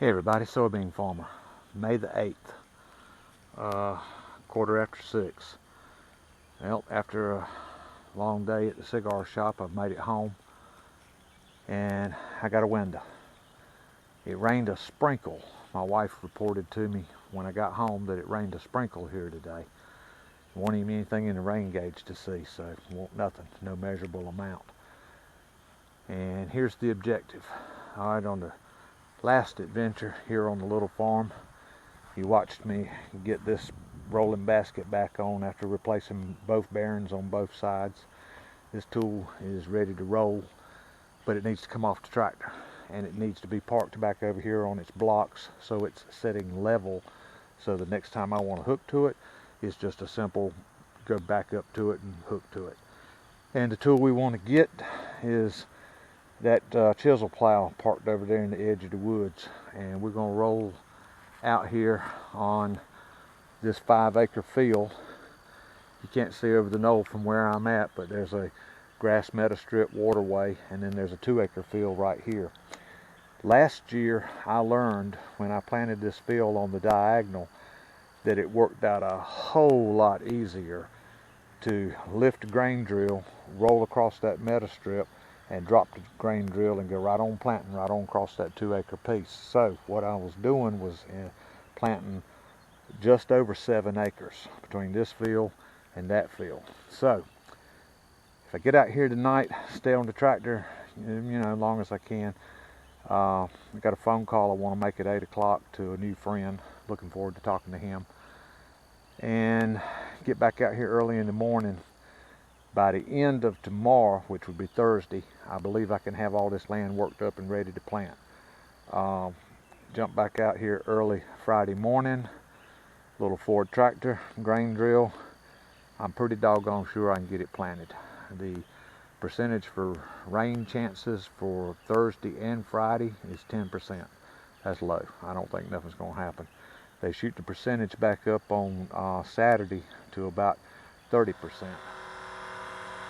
Hey everybody, Soybean Farmer, May the 8th, quarter after 6. Well, after a long day at the cigar shop, I've made it home and I got a window. It rained a sprinkle. My wife reported to me when I got home that it rained a sprinkle here today. There wasn't even anything in the rain gauge to see, so nothing, no measurable amount. And here's the objective. All right, on the last adventure here on the little farm, you watched me get this rolling basket back on after replacing both bearings on both sides. This tool is ready to roll, but it needs to come off the tractor and it needs to be parked back over here on its blocks so it's sitting level, so the next time I want to hook to it, it's just a simple go back up to it and hook to it. And the tool we want to get is that chisel plow parked over there in the edge of the woods, and we're going to roll out here on this 5-acre field. You can't see over the knoll from where I'm at, but there's a grass meadow strip waterway, and then there's a 2-acre field right here. Last year I learned when I planted this field on the diagonal that it worked out a whole lot easier to lift a grain drill, roll across that meadow strip, and drop the grain drill and go right on planting right on across that 2-acre piece. So what I was doing was planting just over 7 acres between this field and that field. So if I get out here tonight, stay on the tractor, as long as I can. I got a phone call I want to make at 8 o'clock to a new friend. Looking forward to talking to him. And get back out here early in the morning. By the end of tomorrow, which would be Thursday, I believe I can have all this land worked up and ready to plant. Jump back out here early Friday morning, little Ford tractor, grain drill. I'm pretty doggone sure I can get it planted. The percentage for rain chances for Thursday and Friday is 10%. That's low. I don't think nothing's going to happen. They shoot the percentage back up on Saturday to about 30%.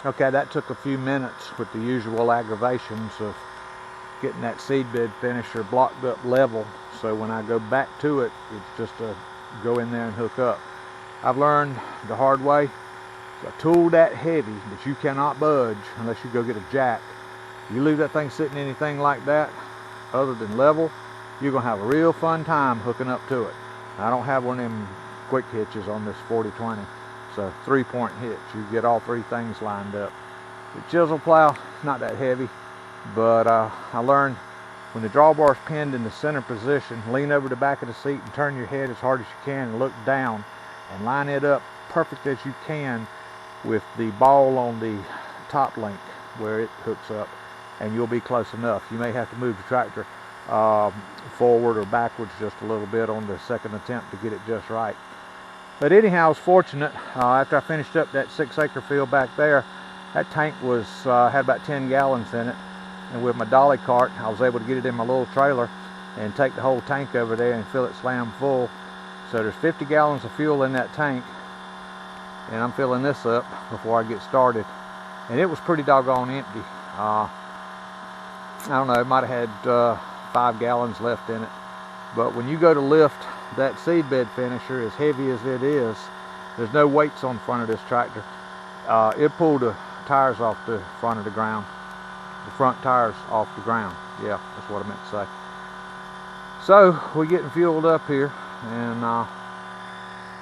Okay, that took a few minutes with the usual aggravations of getting that seed bed finisher blocked up level, so when I go back to it, it's just to go in there and hook up. I've learned the hard way, a tool that heavy that you cannot budge unless you go get a jack. You leave that thing sitting anything like that, other than level, you're going to have a real fun time hooking up to it. I don't have one of them quick hitches on this 40-20. So 3-point hitch, you get all 3 things lined up. The chisel plow, not that heavy, but I learned when the drawbar's pinned in the center position, lean over the back of the seat and turn your head as hard as you can and look down and line it up perfect as you can with the ball on the top link where it hooks up, and you'll be close enough. You may have to move the tractor forward or backwards just a little bit on the second attempt to get it just right. But anyhow, I was fortunate. After I finished up that 6-acre field back there, that tank was had about 10 gallons in it, and with my dolly cart, I was able to get it in my little trailer and take the whole tank over there and fill it slam full. So there's 50 gallons of fuel in that tank, and I'm filling this up before I get started. And it was pretty doggone empty. I don't know, it might have had 5 gallons left in it. But when you go to lift that seed bed finisher, as heavy as it is, there's no weights on the front of this tractor. It pulled the tires off the front of the ground. The front tires off the ground. Yeah, that's what I meant to say. So we're getting fueled up here, and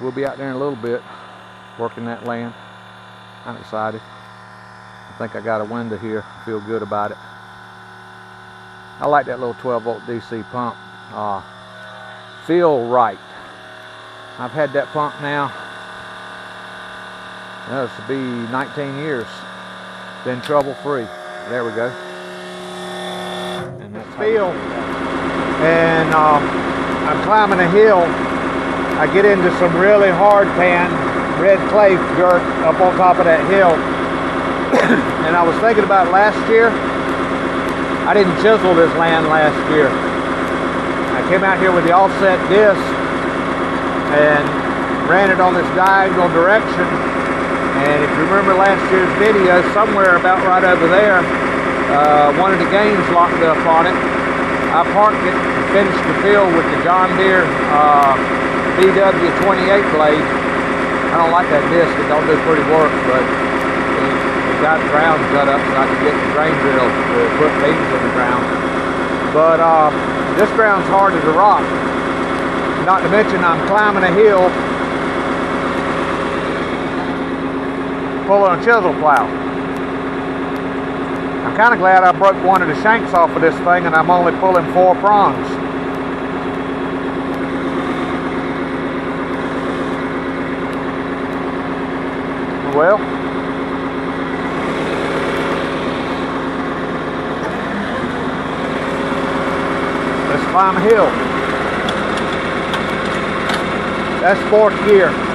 we'll be out there in a little bit working that land. I'm excited. I think I got a window here. I feel good about it. I like that little 12-volt DC pump. Feel right. I've had that pump now, this will be 19 years. Been trouble free. There we go. And that's feel. And I'm climbing a hill. I get into some really hard pan red clay dirt up on top of that hill. And I was thinking about last year. I didn't chisel this land last year. I came out here with the offset disc and ran it on this diagonal direction, and if you remember last year's video, somewhere about right over there, one of the gains locked up on it. I parked it, finished the field with the John Deere BW28 blade. I don't like that disc, it don't do pretty work, but we got the ground cut up so I could get the drain drill to put beans in the ground. But this ground's hard as a rock. Not to mention I'm climbing a hill pulling a chisel plow. I'm kind of glad I broke one of the shanks off of this thing and I'm only pulling 4 prongs. Well, let's climb a hill. That's 4th gear.